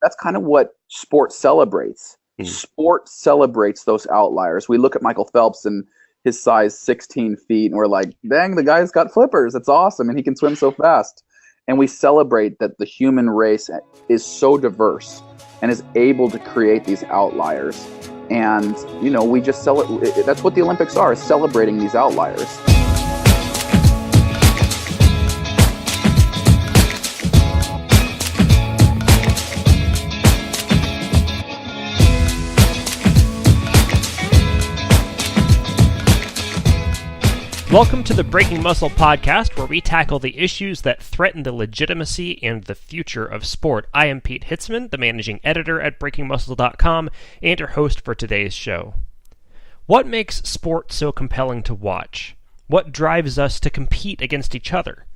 that's kind of what sport celebrates. Sport celebrates those outliers. We look at Michael Phelps and his size 16 feet, and we're like, dang, the guy's got flippers. It's awesome, and he can swim so fast. And we celebrate that the human race is so diverse and is able to create these outliers. And, we just celebrate. That's what the Olympics are, is celebrating these outliers. Welcome to the Breaking Muscle podcast, where we tackle the issues that threaten the legitimacy and the future of sport. I am Pete Hitzman, the managing editor at BreakingMuscle.com and your host for today's show. What makes sport so compelling to watch? What drives us to compete against each other?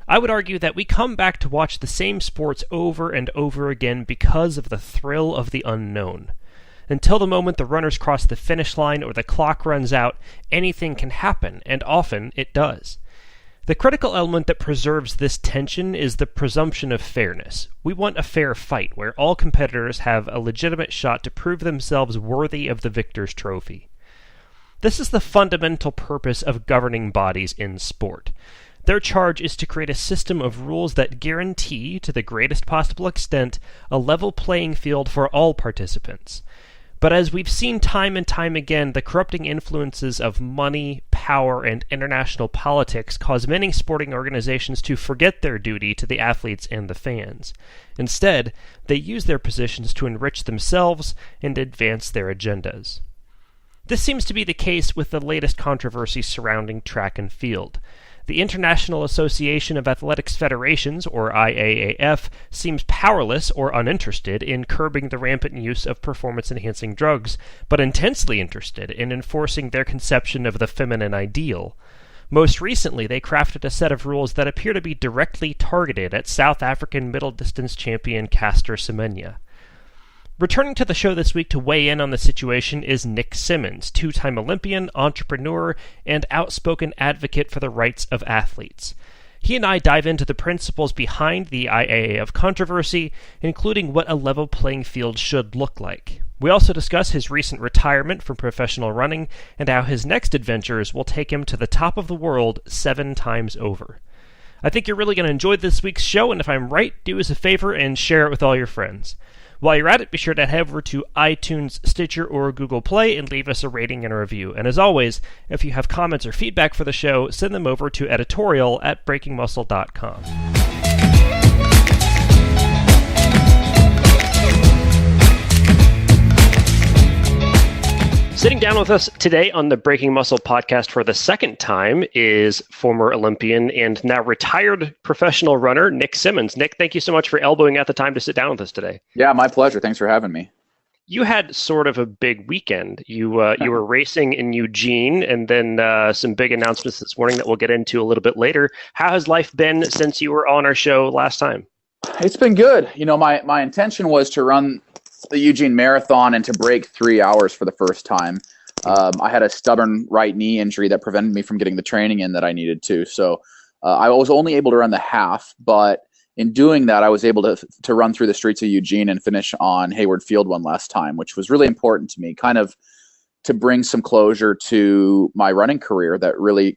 I would argue that we come back to watch the same sports over and over again because of the thrill of the unknown. Until the moment the runners cross the finish line or the clock runs out, anything can happen, and often it does. The critical element that preserves this tension is the presumption of fairness. We want a fair fight where all competitors have a legitimate shot to prove themselves worthy of the victor's trophy. This is the fundamental purpose of governing bodies in sport. Their charge is to create a system of rules that guarantee, to the greatest possible extent, a level playing field for all participants. But as we've seen time and time again, the corrupting influences of money, power, and international politics cause many sporting organizations to forget their duty to the athletes and the fans. Instead, they use their positions to enrich themselves and advance their agendas. This seems to be the case with the latest controversy surrounding track and field. The International Association of Athletics Federations, or IAAF, seems powerless or uninterested in curbing the rampant use of performance-enhancing drugs, but intensely interested in enforcing their conception of the feminine ideal. Most recently, they crafted a set of rules that appear to be directly targeted at South African middle-distance champion Caster Semenya. Returning to the show this week to weigh in on the situation is Nick Symmonds, two-time Olympian, entrepreneur, and outspoken advocate for the rights of athletes. He and I dive into the principles behind the IAAF controversy, including what a level playing field should look like. We also discuss his recent retirement from professional running and how his next adventures will take him to the top of the world 7 times over. I think you're really going to enjoy this week's show, and if I'm right, do us a favor and share it with all your friends. While you're at it, be sure to head over to iTunes, Stitcher, or Google Play and leave us a rating and a review. And as always, if you have comments or feedback for the show, send them over to editorial@breakingmuscle.com. Sitting down with us today on the Breaking Muscle podcast for the second time is former Olympian and now retired professional runner, Nick Symmonds. Nick, thank you so much for elbowing out the time to sit down with us today. Yeah, my pleasure. Thanks for having me. You had sort of a big weekend. You were racing in Eugene, and then some big announcements this morning that we'll get into a little bit later. How has life been since you were on our show last time? It's been good. My intention was to run the Eugene Marathon and to break 3 hours for the first time. I had a stubborn right knee injury that prevented me from getting the training in that I needed to. So I was only able to run the half, but in doing that, I was able to run through the streets of Eugene and finish on Hayward Field one last time, which was really important to me, kind of to bring some closure to my running career that really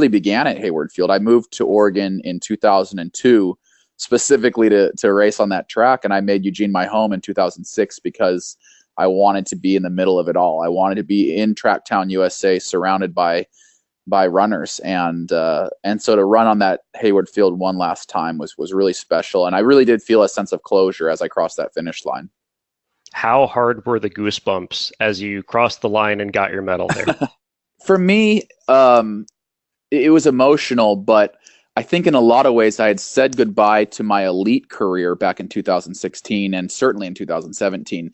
began at Hayward Field. I moved to Oregon in 2002 specifically to race on that track, and I made Eugene my home in 2006 because I wanted to be in the middle of it all. I wanted to be in Tracktown, USA, surrounded by runners, and so to run on that Hayward Field one last time was really special, and I really did feel a sense of closure as I crossed that finish line. How hard were the goosebumps as you crossed the line and got your medal there? For me, it was emotional, but I think in a lot of ways I had said goodbye to my elite career back in 2016 and certainly in 2017.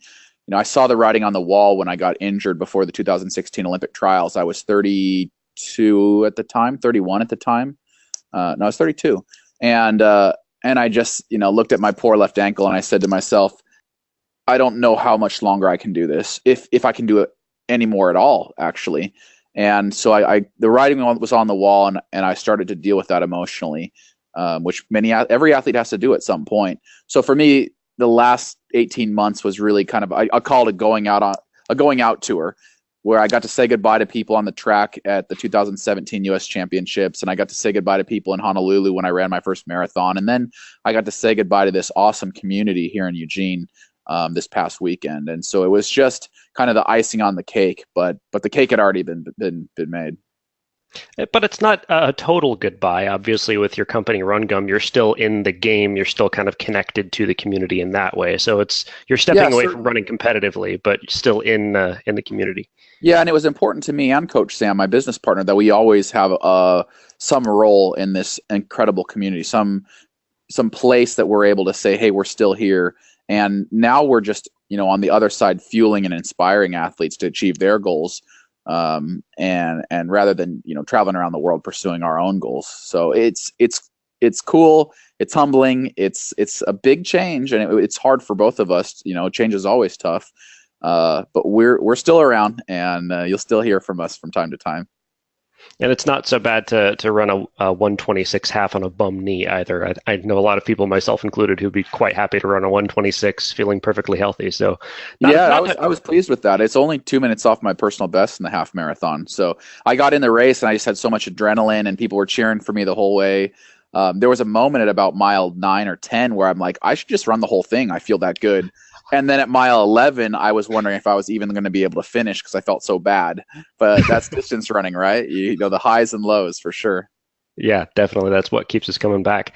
I saw the writing on the wall when I got injured before the 2016 Olympic trials. I was 32 at the time, 31 at the time. No, I was 32. And I just, looked at my poor left ankle and I said to myself, I don't know how much longer I can do this, if I can do it anymore at all, actually. And so the writing was on the wall, and I started to deal with that emotionally, which every athlete has to do at some point. So for me, the last 18 months was really kind of, I call it a going out tour, where I got to say goodbye to people on the track at the 2017 U.S. Championships, and I got to say goodbye to people in Honolulu when I ran my first marathon, and then I got to say goodbye to this awesome community here in Eugene this past weekend. And so it was just kind of the icing on the cake, but the cake had already been made. But it's not a total goodbye. Obviously, with your company Run Gum, you're still in the game. You're still kind of connected to the community in that way. So you're stepping away from running competitively, but still in the community. Yeah, and it was important to me and Coach Sam, my business partner, that we always have some role in this incredible community, some place that we're able to say, hey, we're still here. And now we're just, on the other side, fueling and inspiring athletes to achieve their goals. And rather than, traveling around the world pursuing our own goals. So it's cool. It's humbling. It's a big change, and it's hard for both of us. Change is always tough. But we're still around, and you'll still hear from us from time to time. And it's not so bad to run a 126 half on a bum knee either. I know a lot of people, myself included, who'd be quite happy to run a 126 feeling perfectly healthy. So I was pleased with that. It's only 2 minutes off my personal best in the half marathon. So I got in the race and I just had so much adrenaline, and people were cheering for me the whole way. There was a moment at about mile 9 or 10 where I'm like, I should just run the whole thing. I feel that good. And then at mile 11, I was wondering if I was even going to be able to finish because I felt so bad. But that's distance running, right? The highs and lows for sure. Yeah, definitely. That's what keeps us coming back.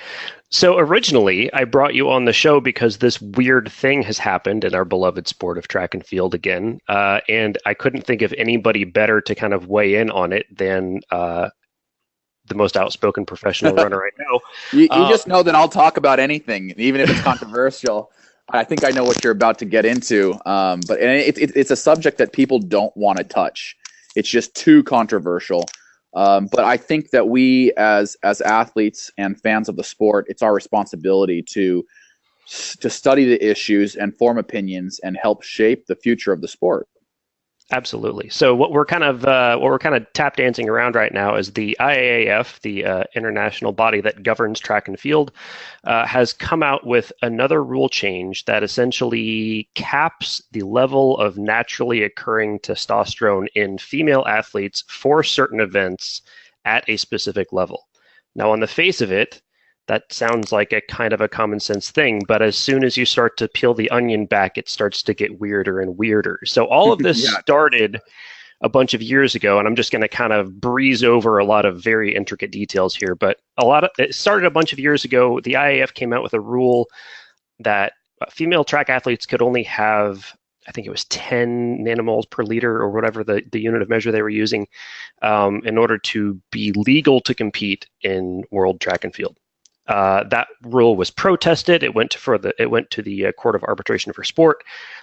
So originally, I brought you on the show because this weird thing has happened in our beloved sport of track and field again. And I couldn't think of anybody better to kind of weigh in on it than the most outspoken professional runner I know. You just know that I'll talk about anything, even if it's controversial. I think I know what you're about to get into, but it's a subject that people don't want to touch. It's just too controversial. But I think that we, as athletes and fans of the sport, it's our responsibility to study the issues and form opinions and help shape the future of the sport. Absolutely. So what we're kind of tap dancing around right now is the IAAF, the international body that governs track and field, has come out with another rule change that essentially caps the level of naturally occurring testosterone in female athletes for certain events at a specific level. Now, on the face of it, that sounds like a kind of a common sense thing, but as soon as you start to peel the onion back, it starts to get weirder and weirder. So all of this started a bunch of years ago, and I'm just going to kind of breeze over a lot of very intricate details here, but it started a bunch of years ago. The IAF came out with a rule that female track athletes could only have, I think it was 10 nanomoles per liter or whatever the unit of measure they were using in order to be legal to compete in world track and field. That rule was protested. It went to the Court of Arbitration for Sport.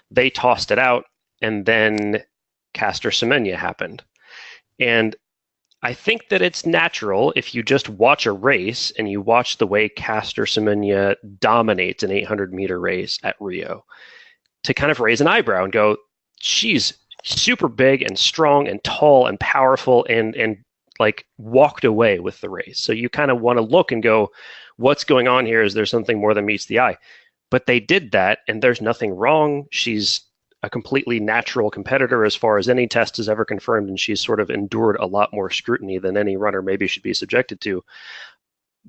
They tossed it out, and then Caster Semenya happened. And I think that it's natural if you just watch a race and you watch the way Caster Semenya dominates an 800-meter race at Rio to kind of raise an eyebrow and go, she's super big and strong and tall and powerful and like walked away with the race. So you kind of want to look and go, what's going on here? Is there something more than meets the eye? But they did that, and there's nothing wrong. She's a completely natural competitor as far as any test is ever confirmed, and she's sort of endured a lot more scrutiny than any runner maybe should be subjected to.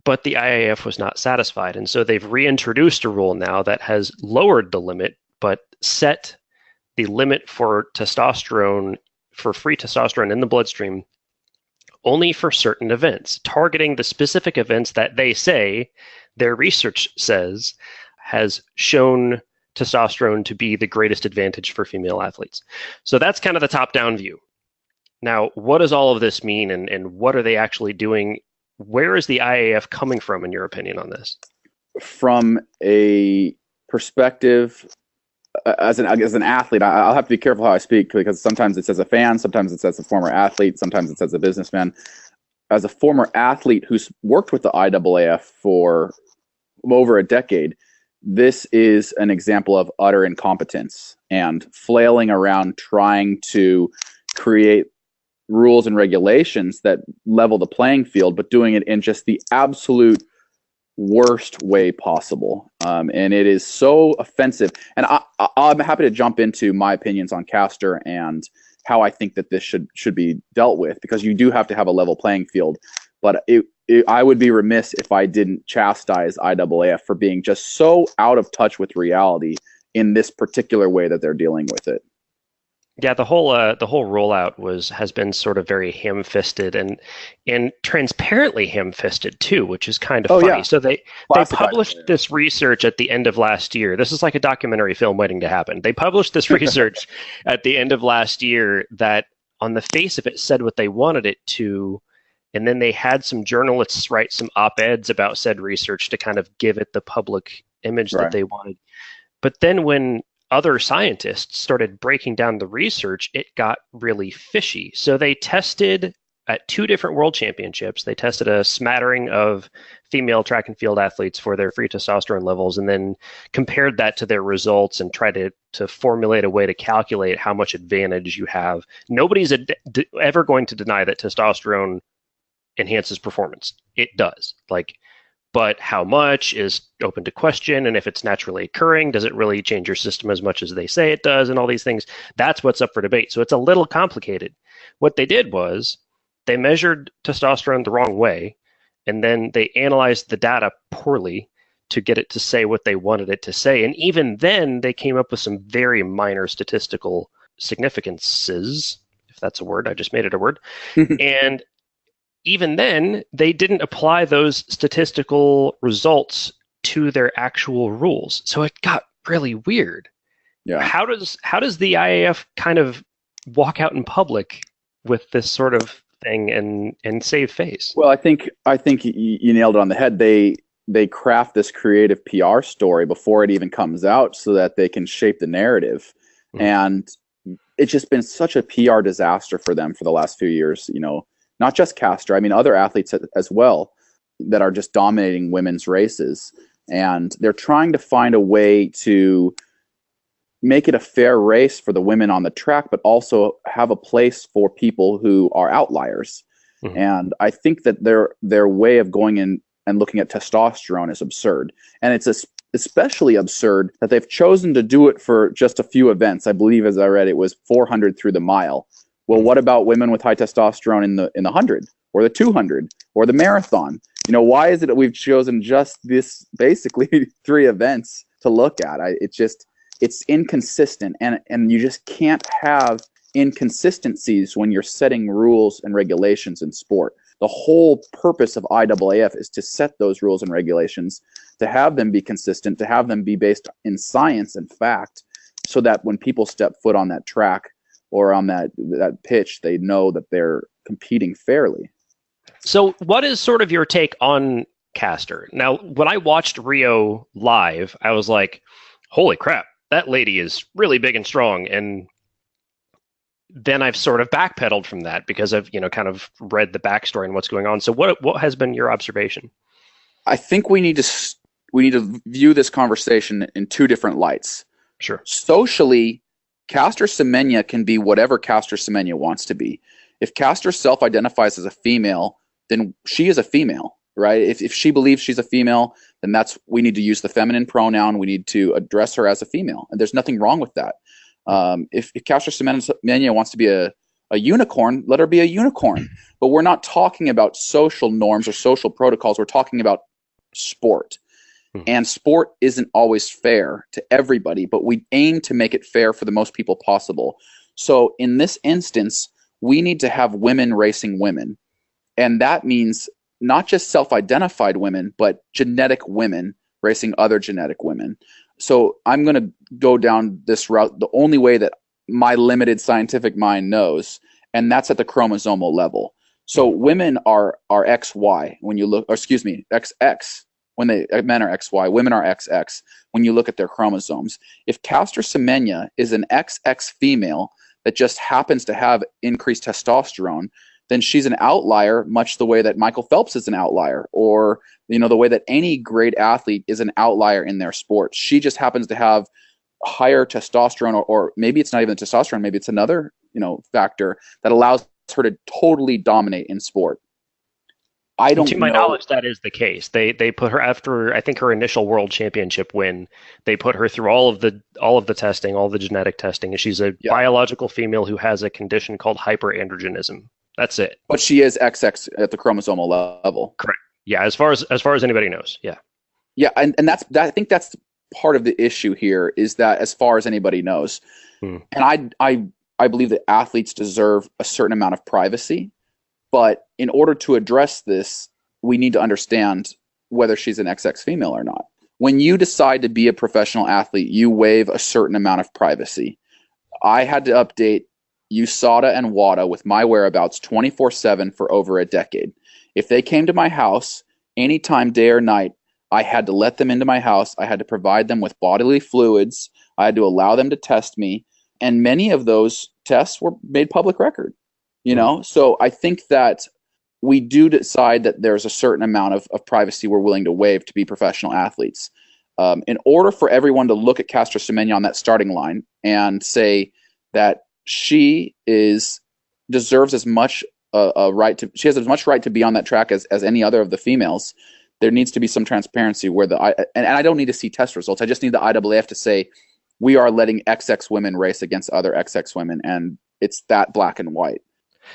But the IAF was not satisfied, and so they've reintroduced a rule now that has lowered the limit, but set the limit for testosterone, for free testosterone in the bloodstream, only for certain events, targeting the specific events that they say, their research says, has shown testosterone to be the greatest advantage for female athletes. So that's kind of the top-down view. Now, what does all of this mean, and what are they actually doing? Where is the IAF coming from, in your opinion, on this? From a perspective, as an athlete, I'll have to be careful how I speak, because sometimes it's as a fan, sometimes it's as a former athlete, sometimes it's as a businessman. As a former athlete who's worked with the IAAF for over a decade, this is an example of utter incompetence and flailing around trying to create rules and regulations that level the playing field, but doing it in just the absolute worst way possible. And it is so offensive. And I'm happy to jump into my opinions on Castor and how I think that this should be dealt with, because you do have to have a level playing field. But I would be remiss if I didn't chastise IAAF for being just so out of touch with reality in this particular way that they're dealing with it. Yeah, the whole rollout has been sort of very ham-fisted and transparently ham-fisted too, which is kind of funny. Yeah. So they published this research at the end of last year. This is like a documentary film waiting to happen. They published this research at the end of last year that on the face of it said what they wanted it to, and then they had some journalists write some op-eds about said research to kind of give it the public image that they wanted. But then when other scientists started breaking down the research, it got really fishy. So they tested at 2 different world championships. They tested a smattering of female track and field athletes for their free testosterone levels, and then compared that to their results and tried to formulate a way to calculate how much advantage you have. Nobody's ever going to deny that testosterone enhances performance. It does. But how much is open to question, and if it's naturally occurring, does it really change your system as much as they say it does, and all these things? That's what's up for debate. So it's a little complicated. What they did was they measured testosterone the wrong way, and then they analyzed the data poorly to get it to say what they wanted it to say. And even then, they came up with some very minor statistical significances, if that's a word. I just made it a word. And even then, they didn't apply those statistical results to their actual rules. So it got really weird. Yeah. How does the IAF kind of walk out in public with this sort of thing and save face? Well, I think you nailed it on the head. They craft this creative PR story before it even comes out so that they can shape the narrative. Mm-hmm. And it's just been such a PR disaster for them for the last few years, not just Castor, I mean, other athletes as well that are just dominating women's races. And they're trying to find a way to make it a fair race for the women on the track, but also have a place for people who are outliers. Mm-hmm. And I think that their way of going in and looking at testosterone is absurd. And it's especially absurd that they've chosen to do it for just a few events. I believe, as I read, it was 400 through the mile. Well, what about women with high testosterone in the 100 or the 200 or the marathon? Why is it that we've chosen just this basically 3 events to look at? It's inconsistent, and you just can't have inconsistencies when you're setting rules and regulations in sport. The whole purpose of IAAF is to set those rules and regulations, to have them be consistent, to have them be based in science and fact, so that when people step foot on that track or on that pitch, they know that they're competing fairly. So what is sort of your take on Castor? Now, when I watched Rio live, I was like, holy crap, that lady is really big and strong. And then I've sort of backpedaled from that because I've, kind of read the backstory and what's going on. So what has been your observation? I think we need to view this conversation in 2 different lights. Sure. Socially, Castor Semenya can be whatever Castor Semenya wants to be. If Castor self-identifies as a female, then she is a female, right? If she believes she's a female, then we need to use the feminine pronoun. We need to address her as a female, and there's nothing wrong with that. If Castor Semenya wants to be a unicorn, let her be a unicorn. But we're not talking about social norms or social protocols. We're talking about sport. And sport isn't always fair to everybody, but we aim to make it fair for the most people possible. So in this instance, we need to have women racing women. And that means not just self-identified women, but genetic women racing other genetic women. So I'm going to go down this route the only way that my limited scientific mind knows, and that's at the chromosomal level. So women are XY when you look, or excuse me, XX. When men are XY, women are XX when you look at their chromosomes. If Castor Semenya is an XX female that just happens to have increased testosterone, then she's an outlier, much the way that Michael Phelps is an outlier, or the way that any great athlete is an outlier in their sport. She just happens to have higher testosterone, or maybe it's not even testosterone, maybe it's another factor that allows her to totally dominate in sport. I And to don't my know. knowledge, that is the case. They put her after, I think, her initial world championship win. They put her through all of the testing, all the genetic testing, and she's a Yeah, biological female who has a condition called hyperandrogenism. That's it. but she is XX at the chromosomal level. Correct. Yeah, as far as anybody knows. Yeah. Yeah, and I think that's part of the issue here is that as far as anybody knows, Hmm. and I believe that athletes deserve a certain amount of privacy, but in order to address this, we need to understand whether she's an XX female or not. When you decide to be a professional athlete, you waive a certain amount of privacy. I had to update USADA and WADA with my whereabouts 24/7 for over a decade. If they came to my house anytime, day or night, I had to let them into my house. I had to provide them with bodily fluids. I had to allow them to test me. And many of those tests were made public record. Hmm. So I think that we do decide that there's a certain amount of privacy we're willing to waive to be professional athletes. In order for everyone to look at Caster Semenya on that starting line and say that she deserves as much she has as much right to be on that track as any other of the females, there needs to be some transparency where and I don't need to see test results. I just need the IAAF to say we are letting XX women race against other XX women, and it's that black and white.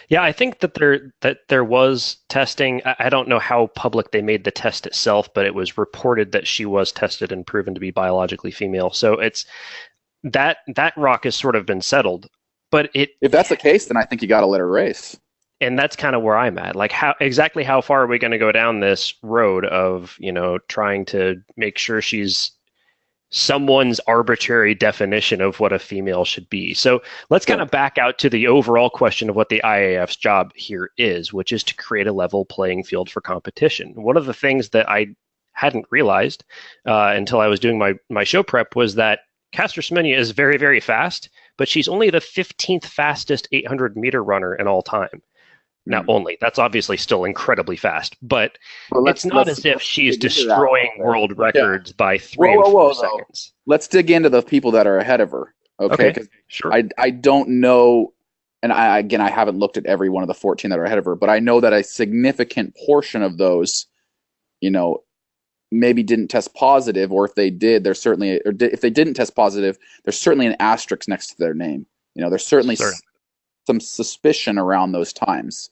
Yeah, I think that there was testing. I don't know how public they made the test itself, but it was reported that she was tested and proven to be biologically female. So it's that rock has sort of been settled. But If that's the case, then I think you got to let her race. and that's kind of where I'm at. Like how far are we going to go down this road of, trying to make sure she's someone's arbitrary definition of what a female should be. So let's kind of back out to the overall question of what the IAF's job here is, which is to create a level playing field for competition. One of the things that I hadn't realized until I was doing my show prep was that Caster Semenya is very, very fast, but she's only the 15th fastest 800-meter runner in all time. Now, only. That's obviously still incredibly fast, but it's not as if she's destroying world records by 3 and 4 seconds. Let's dig into the people that are ahead of her. Okay, sure. I don't know, and I haven't looked at every one of the 14 that are ahead of her, but I know that a significant portion of those, maybe didn't test positive, or if they did, there's certainly, if they didn't test positive, there's certainly an asterisk next to their name. There's certainly some suspicion around those times.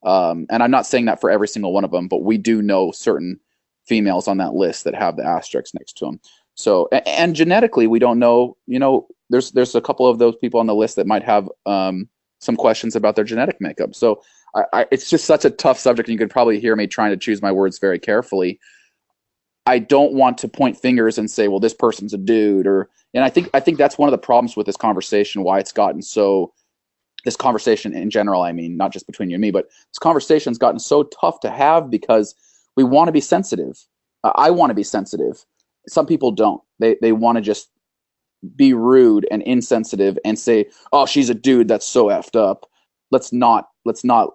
And I'm not saying that for every single one of them, but we do know certain females on that list that have the asterisks next to them. So, and genetically, we don't know, there's a couple of those people on the list that might have some questions about their genetic makeup. So it's just such a tough subject. And you could probably hear me trying to choose my words very carefully. I don't want to point fingers and say, well, this person's a dude, and I think that's one of the problems with this conversation, why it's gotten so, this conversation in general, I mean, not just between you and me, but this conversation's gotten so tough to have because we want to be sensitive. I want to be sensitive. Some people don't. They want to just be rude and insensitive and say, "Oh, she's a dude. That's so effed up." Let's not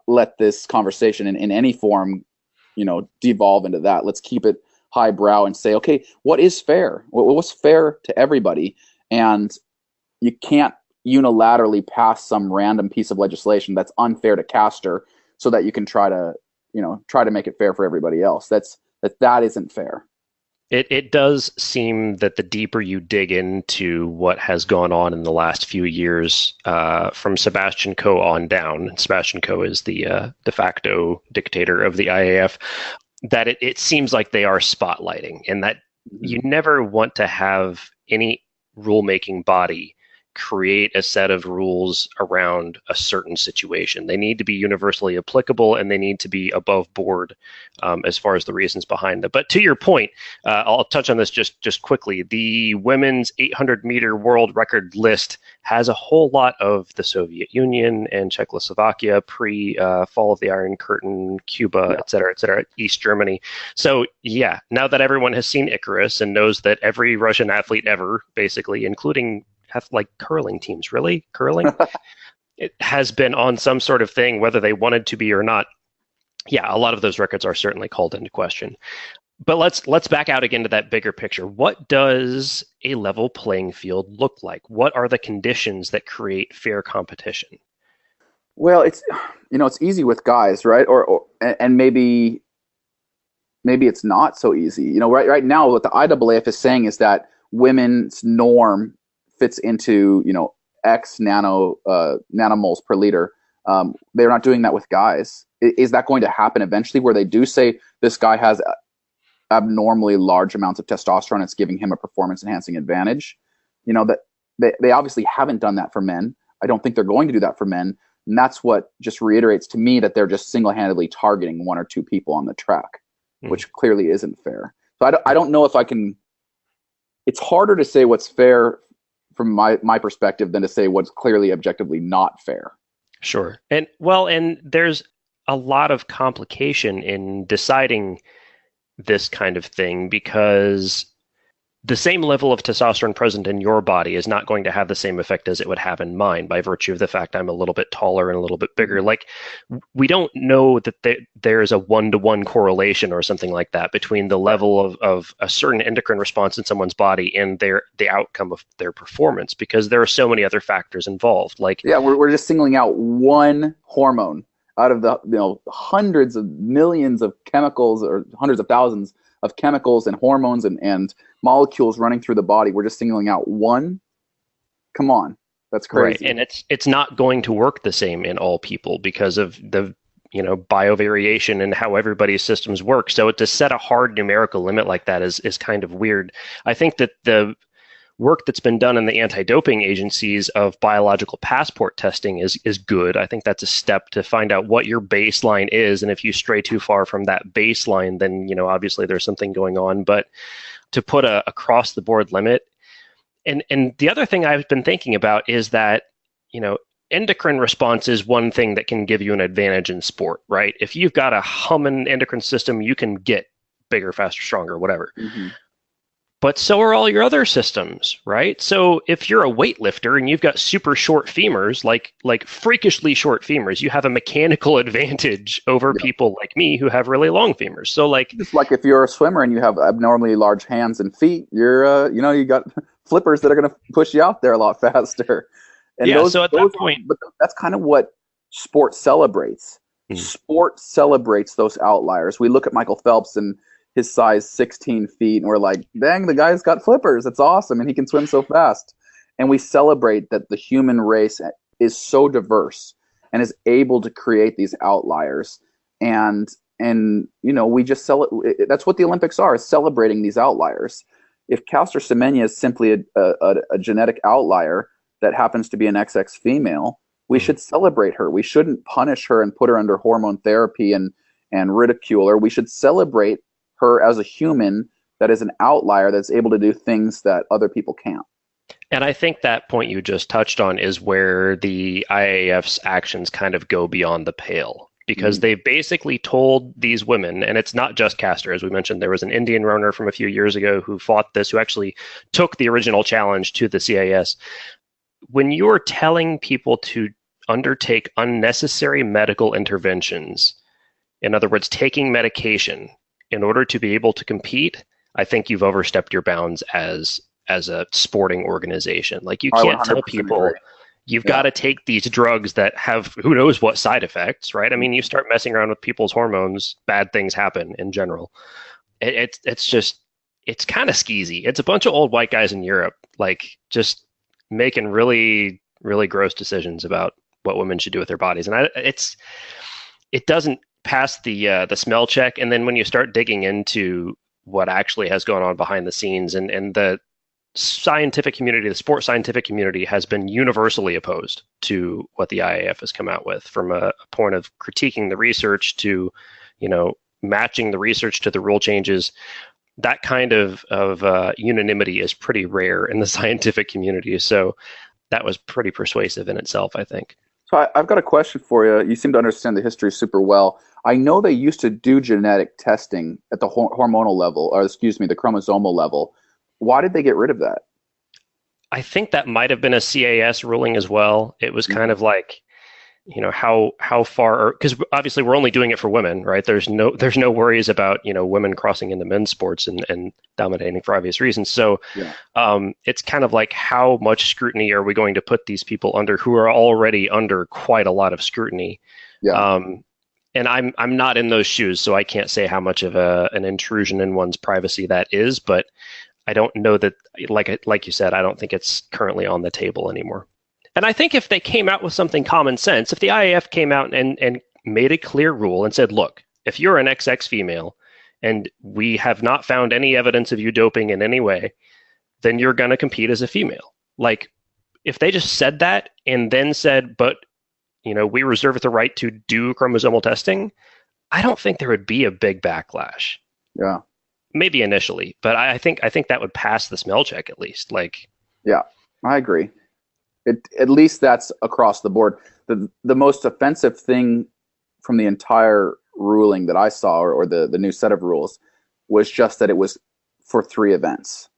let this conversation in any form, devolve into that. Let's keep it highbrow and say, okay, what is fair? What's fair to everybody? And you can't unilaterally pass some random piece of legislation that's unfair to Caster so that you can try to make it fair for everybody else. That isn't fair. It does seem that the deeper you dig into what has gone on in the last few years, from Sebastian Coe on down, Sebastian Coe is the de facto dictator of the IAF, that it seems like they are spotlighting, and that you never want to have any rulemaking body create a set of rules around a certain situation. They need to be universally applicable, and they need to be above board as far as the reasons behind them. But to your point, I'll touch on this just quickly. The women's 800-meter world record list has a whole lot of the Soviet Union and Czechoslovakia pre-fall of the Iron Curtain, Cuba, et cetera, East Germany. So yeah, now that everyone has seen Icarus and knows that every Russian athlete ever, basically, including like curling teams, really? Curling? It has been on some sort of thing, whether they wanted to be or not. Yeah, a lot of those records are certainly called into question. But let's back out again to that bigger picture. What does a level playing field look like? What are the conditions that create fair competition? Well, it's easy with guys, right? And maybe maybe it's not so easy. Right now what the IAAF is saying is that women's norm fits into, X nanomoles per liter. They're not doing that with guys. Is that going to happen eventually where they do say this guy has abnormally large amounts of testosterone, it's giving him a performance enhancing advantage? That they obviously haven't done that for men. I don't think they're going to do that for men. And that's what just reiterates to me that they're just single-handedly targeting one or two people on the track, which clearly isn't fair. So I don't know if I can. It's harder to say what's fair from my perspective than to say what's clearly objectively not fair. Sure. And there's a lot of complication in deciding this kind of thing, because the same level of testosterone present in your body is not going to have the same effect as it would have in mine by virtue of the fact I'm a little bit taller and a little bit bigger. Like, we don't know that there's a one-to-one correlation or something like that between the level of a certain endocrine response in someone's body and the outcome of their performance, because there are so many other factors involved. Like, yeah, we're just singling out one hormone out of the hundreds of millions of chemicals, or hundreds of thousands of chemicals and hormones and molecules running through the body. We're just singling out one. Come on, that's crazy. Right, and it's not going to work the same in all people because of the biovariation and how everybody's systems work. So to set a hard numerical limit like that is kind of weird. I think that the work that's been done in the anti-doping agencies of biological passport testing is good. I think that's a step to find out what your baseline is, and if you stray too far from that baseline, then obviously there's something going on. But to put a across the board limit, and the other thing I've been thinking about is that endocrine response is one thing that can give you an advantage in sport, right? If you've got a humming endocrine system, you can get bigger, faster, stronger, whatever. Mm-hmm. But so are all your other systems, right? So if you're a weightlifter and you've got super short femurs, like freakishly short femurs, you have a mechanical advantage over people like me who have really long femurs. So just like if you're a swimmer and you have abnormally large hands and feet, you're you got flippers that are going to push you out there a lot faster. And so at that point, but that's kind of what sport celebrates. Mm-hmm. Sport celebrates those outliers. We look at Michael Phelps and his size 16 feet, and we're like, dang, the guy's got flippers. It's awesome, and he can swim so fast. And we celebrate that the human race is so diverse and is able to create these outliers. And we just that's what the Olympics are, is celebrating these outliers. If Caster Semenya is simply a genetic outlier that happens to be an XX female, we should celebrate her. We shouldn't punish her and put her under hormone therapy and ridicule her. We should celebrate her as a human that is an outlier that's able to do things that other people can't. And I think that point you just touched on is where the IAAF's actions kind of go beyond the pale, because they've basically told these women, and it's not just Caster, as we mentioned, there was an Indian runner from a few years ago who fought this, who actually took the original challenge to the CAS. When you're telling people to undertake unnecessary medical interventions, in other words, taking medication in order to be able to compete, I think you've overstepped your bounds as a sporting organization. Like, you can't tell people agree. You've got to take these drugs that have who knows what side effects, right? I mean, you start messing around with people's hormones, bad things happen in general. It's kind of skeezy. It's a bunch of old white guys in Europe, just making really, really gross decisions about what women should do with their bodies. And it doesn't pass the smell check. And then when you start digging into what actually has gone on behind the scenes, and the scientific community, the sports scientific community, has been universally opposed to what the IAAF has come out with, from a point of critiquing the research to, matching the research to the rule changes. That kind of unanimity is pretty rare in the scientific community. So that was pretty persuasive in itself, I think. So I've got a question for you. You seem to understand the history super well. I know they used to do genetic testing at the hormonal level, or the chromosomal level. Why did they get rid of that? I think that might have been a CAS ruling as well. It was kind of like, how far, because obviously we're only doing it for women, right? There's no worries about, women crossing into men's sports and dominating for obvious reasons. So it's kind of like, how much scrutiny are we going to put these people under who are already under quite a lot of scrutiny? Yeah. and I'm not in those shoes, so I can't say how much of an intrusion in one's privacy that is. But I don't know that, like you said, I don't think it's currently on the table anymore. And I think if they came out with something common sense, if the IAF came out and made a clear rule and said, look, if you're an XX female and we have not found any evidence of you doping in any way, then you're going to compete as a female. Like, if they just said that and then said, but, we reserve the right to do chromosomal testing, I don't think there would be a big backlash. Yeah. Maybe initially, but I think that would pass the smell check at least. Yeah, I agree. At least that's across the board. The most offensive thing from the entire ruling that I saw, or the new set of rules, was just that it was for 3 events.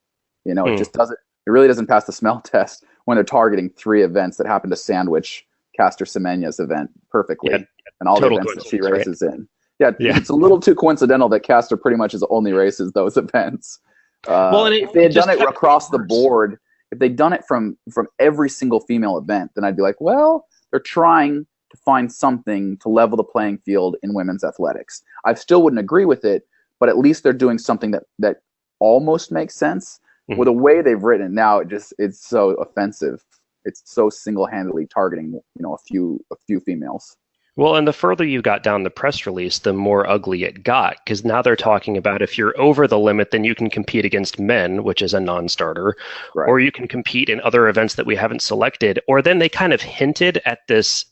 It just doesn't. It really doesn't pass the smell test when they're targeting 3 events that happen to sandwich Caster Semenya's event perfectly, and all the events that she races in. Yeah, it's a little too coincidental that Caster pretty much only races those events. If they had done it across the board, if they'd done it from every single female event, then I'd be like, well, they're trying to find something to level the playing field in women's athletics. I still wouldn't agree with it, but at least they're doing something that almost makes sense. Mm-hmm. Well, the way they've written it now, it's so offensive. It's so single-handedly targeting, a few females. Well, and the further you got down the press release, the more ugly it got, because now they're talking about if you're over the limit, then you can compete against men, which is a non-starter, right, or you can compete in other events that we haven't selected. Or then they kind of hinted at this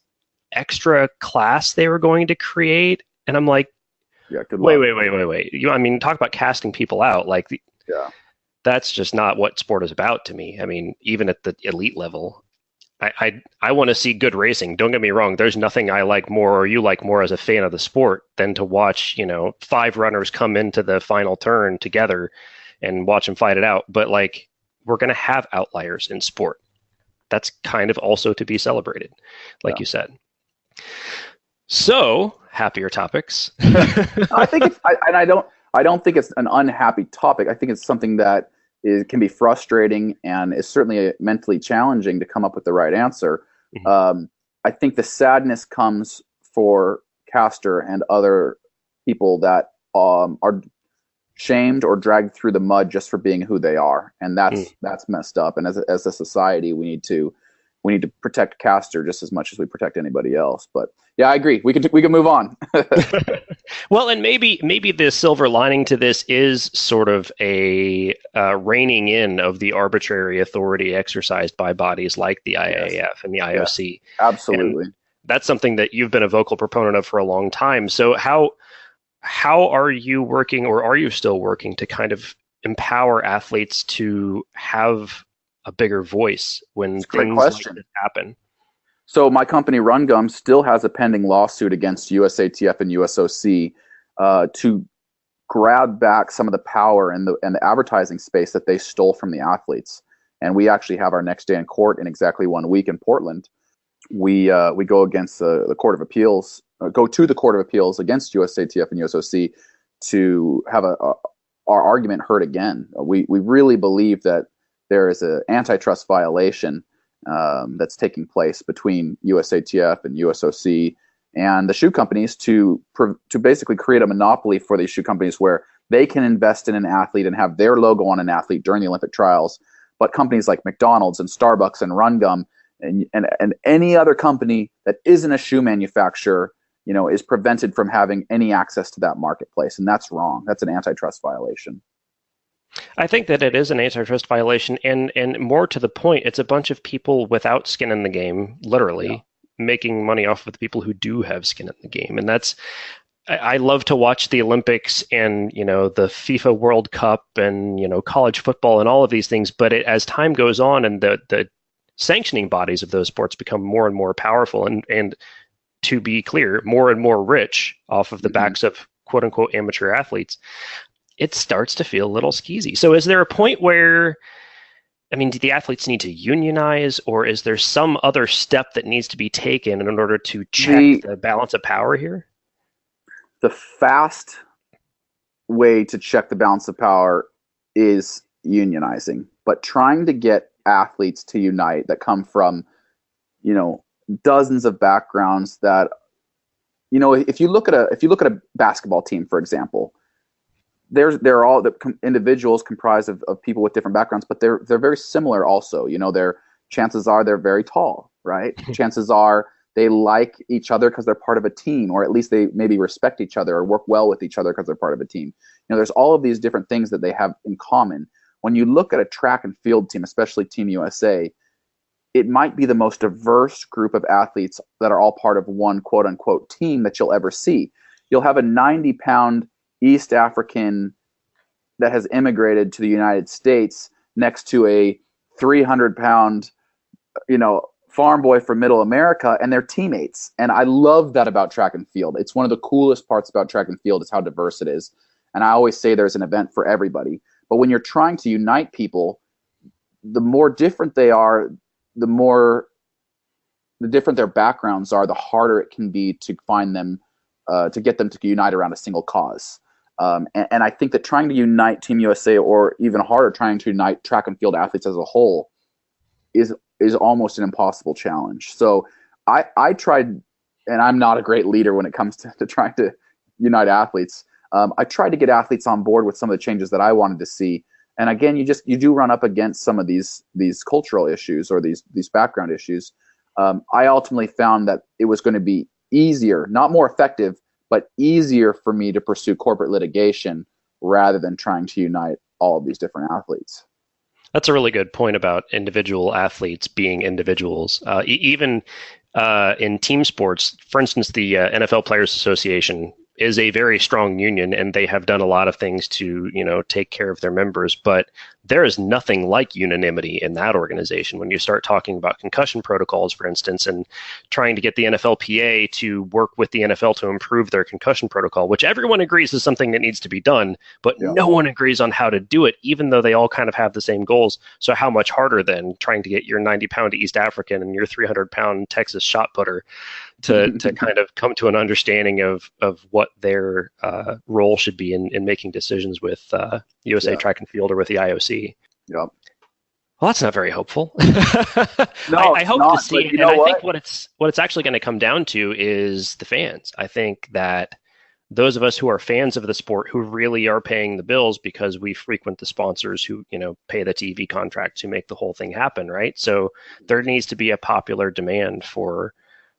extra class they were going to create, and I'm like, wait. Talk about casting people out. That's just not what sport is about to me. I mean, even at the elite level. I want to see good racing. Don't get me wrong. There's nothing I like more or you like more as a fan of the sport than to watch, 5 runners come into the final turn together and watch them fight it out. But we're going to have outliers in sport. That's kind of also to be celebrated, you said. So, happier topics. I think I don't think it's an unhappy topic. I think it's something that it can be frustrating and is certainly mentally challenging to come up with the right answer. Mm-hmm. I think the sadness comes for Caster and other people that are shamed or dragged through the mud just for being who they are, and that's messed up. And as a society, we need to protect Caster just as much as we protect anybody else. But yeah, I agree. We can move on. Well, and maybe the silver lining to this is sort of a reining in of the arbitrary authority exercised by bodies like the IAAF and the IOC. Yeah, absolutely. And that's something that you've been a vocal proponent of for a long time. So how are you working, or are you still working, to kind of empower athletes to have a bigger voice when things like this happen? So my company Run Gum still has a pending lawsuit against USATF and USOC to grab back some of the power and the advertising space that they stole from the athletes. And we actually have our next day in court in exactly 1 week in Portland. We go against the Court of Appeals, go to the Court of Appeals against USATF and USOC to have our argument heard again. We really believe that there is an antitrust violation that's taking place between USATF and USOC and the shoe companies to basically create a monopoly for these shoe companies where they can invest in an athlete and have their logo on an athlete during the Olympic trials. But companies like McDonald's and Starbucks and Run Gum and any other company that isn't a shoe manufacturer, is prevented from having any access to that marketplace. And that's wrong. That's an antitrust violation. I think that it is an antitrust violation, and more to the point, it's a bunch of people without skin in the game, literally, making money off of the people who do have skin in the game. And I love to watch the Olympics and, the FIFA World Cup and, college football and all of these things. But as time goes on and the sanctioning bodies of those sports become more and more powerful and to be clear, more and more rich off of the backs of quote unquote amateur athletes, it starts to feel a little skeezy. So is there a point where, do the athletes need to unionize, or is there some other step that needs to be taken in order to check the balance of power here? The fast way to check the balance of power is unionizing, but trying to get athletes to unite that come from, dozens of backgrounds that if you look at a basketball team, for example, they're all individuals comprised of people with different backgrounds, but they're very similar also. Their chances are they're very tall, right? Chances are they like each other because they're part of a team, or at least they maybe respect each other or work well with each other because they're part of a team. There's all of these different things that they have in common. When you look at a track and field team, especially Team USA, it might be the most diverse group of athletes that are all part of one quote unquote team that you'll ever see. You'll have a 90-pound East African that has immigrated to the United States next to a 300-pound, farm boy from Middle America, and they're teammates. And I love that about track and field. It's one of the coolest parts about track and field is how diverse it is. And I always say there's an event for everybody. But when you're trying to unite people, the more different they are, the different their backgrounds are, the harder it can be to find them, to get them to unite around a single cause. And I think that trying to unite Team USA, or even harder, trying to unite track and field athletes as a whole, is almost an impossible challenge. So I tried, and I'm not a great leader when it comes to trying to unite athletes. I tried to get athletes on board with some of the changes that I wanted to see. And again, you do run up against some of these cultural issues or these background issues. I ultimately found that it was going to be easier, not more effective, but easier for me to pursue corporate litigation rather than trying to unite all of these different athletes. That's a really good point about individual athletes being individuals. Even in team sports, for instance, the NFL Players Association is a very strong union, and they have done a lot of things to, take care of their members. But there is nothing like unanimity in that organization. When you start talking about concussion protocols, for instance, and trying to get the NFLPA to work with the NFL to improve their concussion protocol, which everyone agrees is something that needs to be done, but no one agrees on how to do it, even though they all kind of have the same goals. So how much harder then trying to get your 90-pound East African and your 300-pound Texas shot putter to kind of come to an understanding of what their role should be in making decisions with USA Track and Field or with the IOC. Yep. Well, that's not very hopeful. No, I hope not, to see, and I think what it's actually going to come down to is the fans. I think that those of us who are fans of the sport, who really are paying the bills because we frequent the sponsors who, pay the TV contract to make the whole thing happen, right? So there needs to be a popular demand for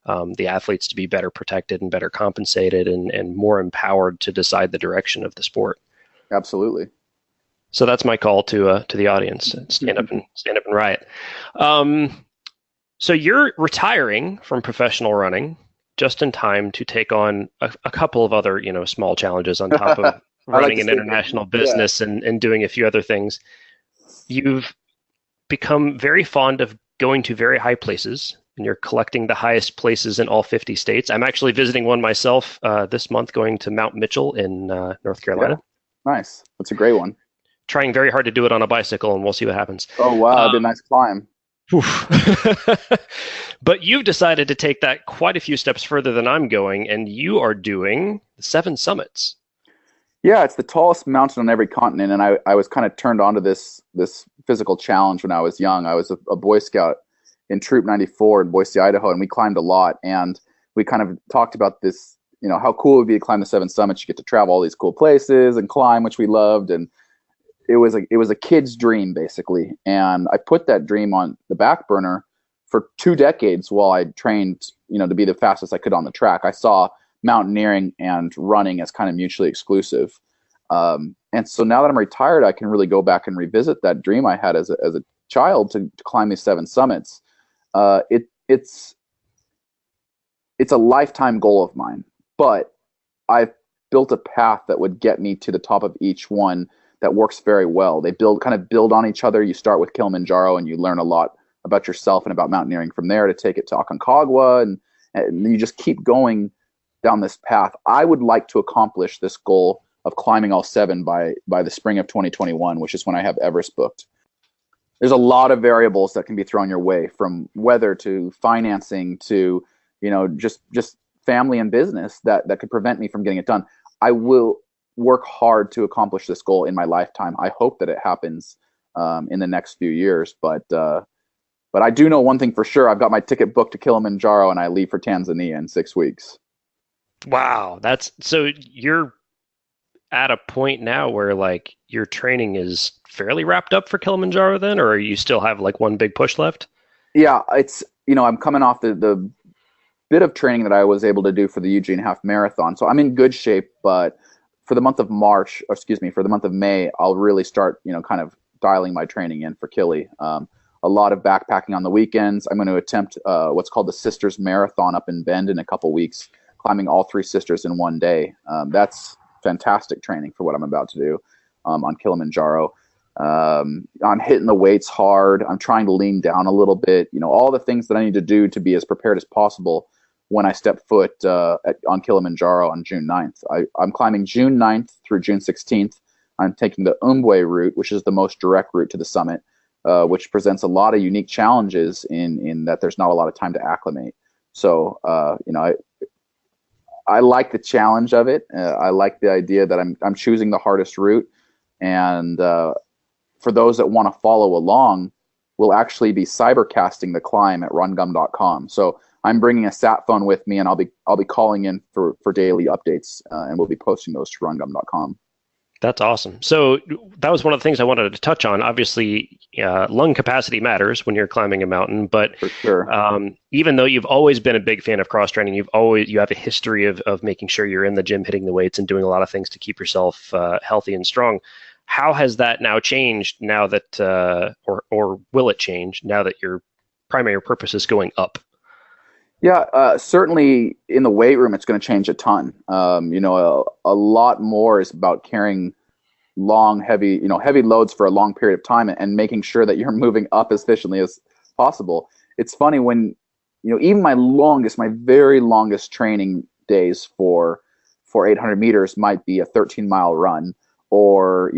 the athletes to be better protected and better compensated and more empowered to decide the direction of the sport. Absolutely. So that's my call to the audience. Stand up and riot. So you're retiring from professional running just in time to take on a couple of other, small challenges on top of running an international business and doing a few other things. You've become very fond of going to very high places, and you're collecting the highest places in all 50 states. I'm actually visiting one myself this month, going to Mount Mitchell in North Carolina. Yeah. Nice. That's a great one. Trying very hard to do it on a bicycle, and we'll see what happens. Oh, wow. That'd be a nice climb. But you've decided to take that quite a few steps further than I'm going, and you are doing the 7 summits. Yeah, it's the tallest mountain on every continent, and I was kind of turned on to this physical challenge when I was young. I was a Boy Scout in Troop 94 in Boise, Idaho, and we climbed a lot, and we kind of talked about this, how cool it would be to climb the 7 summits. You get to travel all these cool places and climb, which we loved, and it was a kid's dream, basically. And I put that dream on the back burner for 2 decades while I trained, to be the fastest I could on the track. I saw mountaineering and running as kind of mutually exclusive. And so now that I'm retired, I can really go back and revisit that dream I had as a child to climb these 7 summits. It's a lifetime goal of mine, but I've built a path that would get me to the top of each one that works very well. They build on each other. You start with Kilimanjaro and you learn a lot about yourself and about mountaineering from there to take it to Aconcagua, and you just keep going down this path. I would like to accomplish this goal of climbing all 7 by the spring of 2021, which is when I have Everest booked. There's a lot of variables that can be thrown your way, from weather to financing to, just family and business that could prevent me from getting it done. I will work hard to accomplish this goal in my lifetime. I hope that it happens in the next few years, but I do know one thing for sure. I've got my ticket booked to Kilimanjaro, and I leave for Tanzania in 6 weeks. Wow, that's so you're at a point now where like your training is fairly wrapped up for Kilimanjaro then, or you still have like one big push left? Yeah, it's I'm coming off the bit of training that I was able to do for the Eugene Half Marathon, so I'm in good shape. But for the month of March, or excuse me, for the month of May, I'll really start kind of dialing my training in for Kili. A lot of backpacking on the weekends. I'm going to attempt what's called the Sisters Marathon up in Bend in a couple weeks, climbing all three sisters in one day. That's fantastic training for what I'm about to do on Kilimanjaro. I'm hitting the weights hard. I'm trying to lean down a little bit. All the things that I need to do to be as prepared as possible when I step foot on Kilimanjaro on June 9th. I'm climbing June 9th through June 16th. I'm taking the Umbwe route, which is the most direct route to the summit, which presents a lot of unique challenges in that there's not a lot of time to acclimate. So, I like the challenge of it. I like the idea that I'm choosing the hardest route, and for those that want to follow along, we'll actually be cybercasting the climb at rungum.com. So I'm bringing a sat phone with me, and I'll be calling in for daily updates, and we'll be posting those to rungum.com. That's awesome. So that was one of the things I wanted to touch on. Obviously, lung capacity matters when you're climbing a mountain, but For sure. even though you've always been a big fan of cross training, you have a history of making sure you're in the gym, hitting the weights, and doing a lot of things to keep yourself healthy and strong. How has that now changed now that, or will it change now that your primary purpose is going up? Yeah, certainly in the weight room, it's going to change a ton. A lot more is about carrying long, heavy loads for a long period of time, and making sure that you're moving up as efficiently as possible. It's funny when, even my very longest training days for 800 meters might be a 13-mile run, or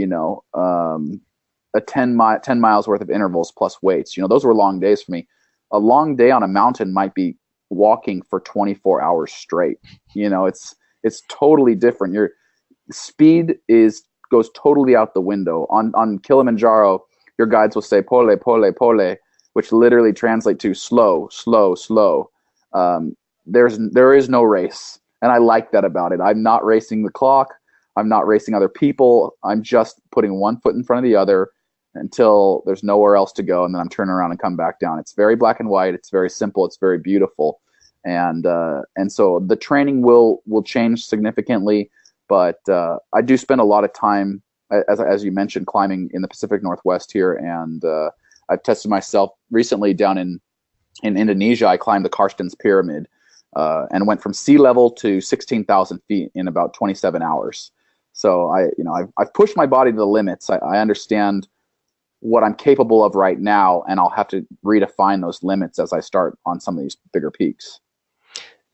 a 10 miles worth of intervals plus weights. Those were long days for me. A long day on a mountain might be walking for 24 hours straight. It's totally different. Your speed goes totally out the window. On Kilimanjaro, your guides will say pole, pole, pole, which literally translate to slow, slow, slow. There is no race, and I like that about it. I'm not racing the clock. I'm not racing other people. I'm just putting one foot in front of the other until there's nowhere else to go, and then I'm turning around and come back down. It's very black and white. It's very simple. It's very beautiful, and so the training will change significantly. But I do spend a lot of time, as you mentioned, climbing in the Pacific Northwest here, and I've tested myself recently down in Indonesia. I climbed the Karstens Pyramid and went from sea level to 16,000 feet in about 27 hours. So I've pushed my body to the limits. I understand what I'm capable of right now, and I'll have to redefine those limits as I start on some of these bigger peaks.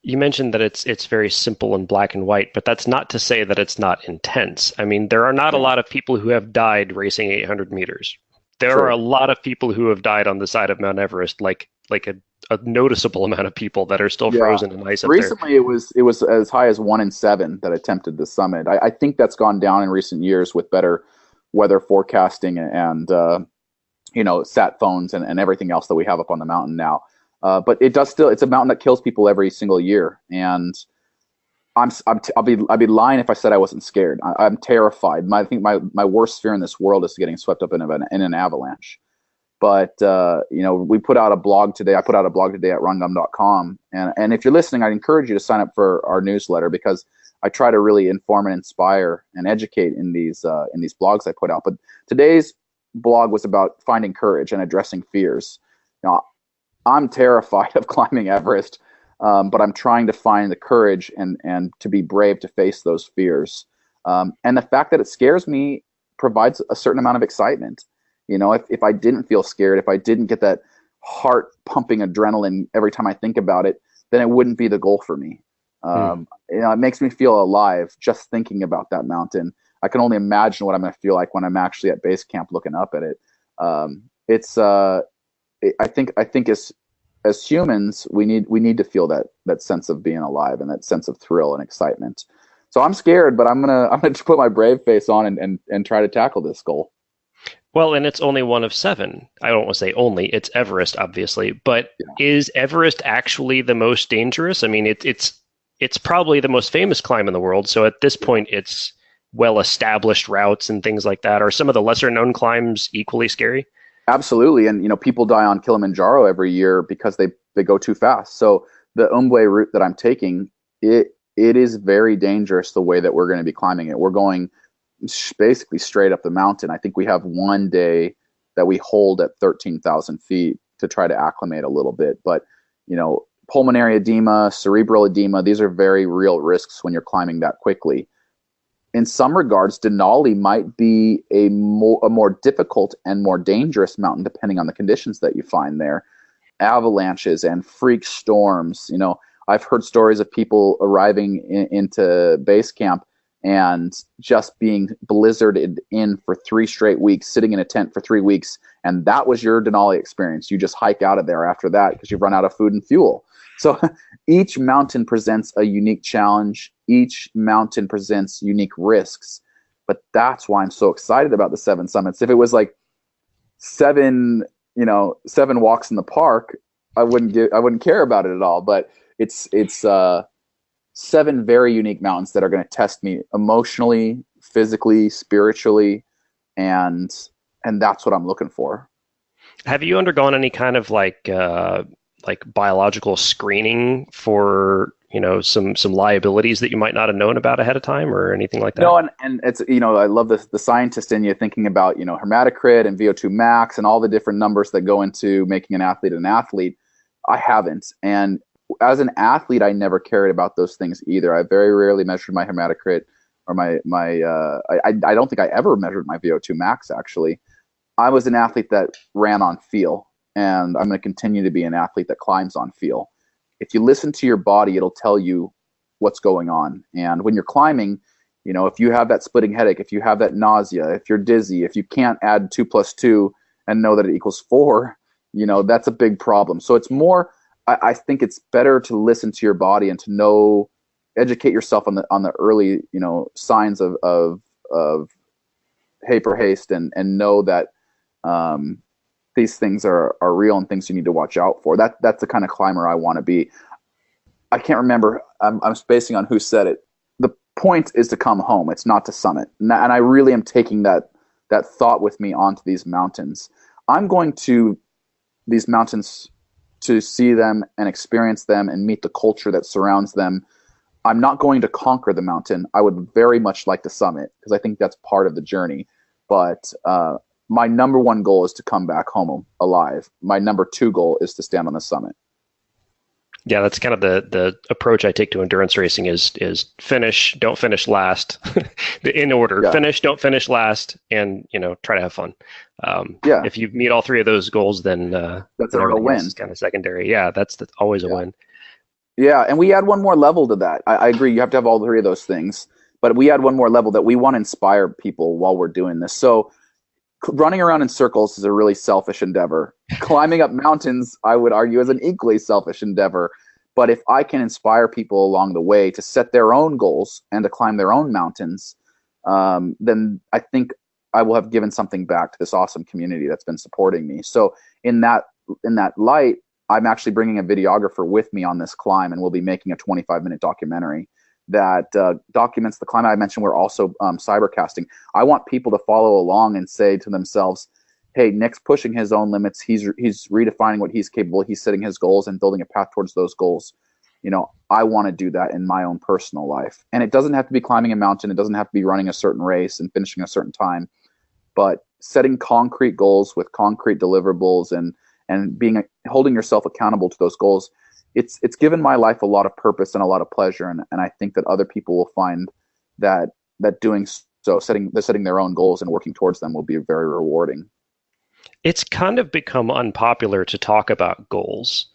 You mentioned that it's very simple and black and white, but that's not to say that it's not intense. I mean, there are not a Right. lot of people who have died racing 800 meters. There are True. a lot of people who have died on the side of Mount Everest, like a noticeable amount of people that are still Yeah. frozen in ice up there. Recently, it was as high as 1 in 7 that attempted the summit. I think that's gone down in recent years with better weather forecasting and sat phones and everything else that we have up on the mountain now. But it's a mountain that kills people every single year, and I'd be lying if I said I wasn't scared. I'm terrified. I think my worst fear in this world is getting swept up in an avalanche. But we put out a blog today. I put out a blog today at rungum.com, and if you're listening, I'd encourage you to sign up for our newsletter, because I try to really inform and inspire and educate in these blogs I put out. But today's blog was about finding courage and addressing fears. Now, I'm terrified of climbing Everest, but I'm trying to find the courage and to be brave to face those fears. And the fact that it scares me provides a certain amount of excitement. If I didn't feel scared, if I didn't get that heart pumping adrenaline every time I think about it, then it wouldn't be the goal for me. Hmm. It makes me feel alive just thinking about that mountain. I can only imagine what I'm going to feel like when I'm actually at base camp looking up at it. It's I think as humans, we need to feel that sense of being alive and that sense of thrill and excitement. So I'm scared, but I'm gonna put my brave face on and try to tackle this goal. Well, and it's only one of seven. I don't want to say only. It's Everest, obviously, but Yeah. is Everest actually the most dangerous? I mean, it's it's probably the most famous climb in the world. So at this point, it's well-established routes and things like that. Are some of the lesser-known climbs equally scary? Absolutely. And, people die on Kilimanjaro every year because they go too fast. So the Umbwe route that I'm taking, it is very dangerous the way that we're going to be climbing it. We're going basically straight up the mountain. I think we have one day that we hold at 13,000 feet to try to acclimate a little bit. But, pulmonary edema, cerebral edema, these are very real risks when you're climbing that quickly. In some regards, Denali might be a more difficult and more dangerous mountain depending on the conditions that you find there. Avalanches and freak storms. I've heard stories of people arriving into base camp and just being blizzarded in for 3 straight weeks, sitting in a tent for 3 weeks, and that was your Denali experience. You just hike out of there after that because you've run out of food and fuel. So each mountain presents a unique challenge. Each mountain presents unique risks, but that's why I'm so excited about the 7 summits. If it was like 7 walks in the park, I wouldn't care about it at all. But it's 7 very unique mountains that are going to test me emotionally, physically, spiritually, and that's what I'm looking for. Have you undergone any kind of like biological screening for some liabilities that you might not have known about ahead of time or anything like that? No, and it's I love the scientist in you thinking about hematocrit and VO2 max and all the different numbers that go into making an athlete an athlete. I haven't, and as an athlete, I never cared about those things either. I very rarely measured my hematocrit or I don't think I ever measured my VO2 max. Actually, I was an athlete that ran on feel. And I'm going to continue to be an athlete that climbs on feel. If you listen to your body, it'll tell you what's going on. And when you're climbing, if you have that splitting headache, if you have that nausea, if you're dizzy, if you can't add 2 + 2 and know that it equals 4, that's a big problem. So it's more, I think it's better to listen to your body and to educate yourself on the early, signs of haste and know that, these things are real and things you need to watch out for. That's the kind of climber I want to be. I can't remember. I'm spacing on who said it. The point is to come home. It's not to summit. And I really am taking that thought with me onto these mountains. I'm going to these mountains to see them and experience them and meet the culture that surrounds them. I'm not going to conquer the mountain. I would very much like to summit because I think that's part of the journey. But my number 1 goal is to come back home alive. My number 2 goal is to stand on the summit. Yeah, that's kind of the approach I take to endurance racing is finish, don't finish last, in order. Yeah. Finish, don't finish last, and try to have fun. If you meet all 3 of those goals, then that's a real win. It's kind of secondary. Yeah, that's always a win. Yeah, and we add one more level to that. I agree. You have to have all 3 of those things, but we add one more level that we want to inspire people while we're doing this. So running around in circles is a really selfish endeavor. Climbing up mountains, I would argue, is an equally selfish endeavor. But if I can inspire people along the way to set their own goals and to climb their own mountains, then I think I will have given something back to this awesome community that's been supporting me. So in that light, I'm actually bringing a videographer with me on this climb, and we'll be making a 25-minute documentary that documents the climb. I mentioned we're also cybercasting. I want people to follow along and say to themselves, hey, Nick's pushing his own limits. He's redefining what he's capable. He's setting his goals and building a path towards those goals. I want to do that in my own personal life. And it doesn't have to be climbing a mountain. It doesn't have to be running a certain race and finishing a certain time. But setting concrete goals with concrete deliverables and holding yourself accountable to those goals, it's given my life a lot of purpose and a lot of pleasure, and I think that other people will find that doing so, setting their own goals and working towards them will be very rewarding. It's kind of become unpopular to talk about goals.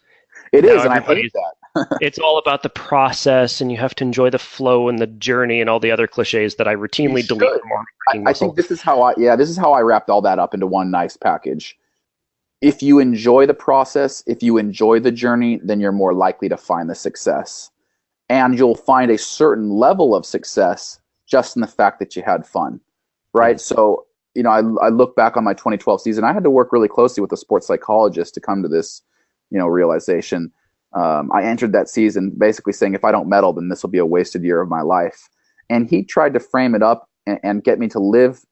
It is, and I hate that. It's all about the process, and you have to enjoy the flow and the journey and all the other cliches that I routinely delete from I think this is how I wrapped all that up into one nice package. If you enjoy the process, if you enjoy the journey, then you're more likely to find the success. And you'll find a certain level of success just in the fact that you had fun, right? Mm-hmm. So, I look back on my 2012 season. I had to work really closely with a sports psychologist to come to this, realization. I entered that season basically saying, if I don't medal, then this will be a wasted year of my life. And he tried to frame it up and get me to live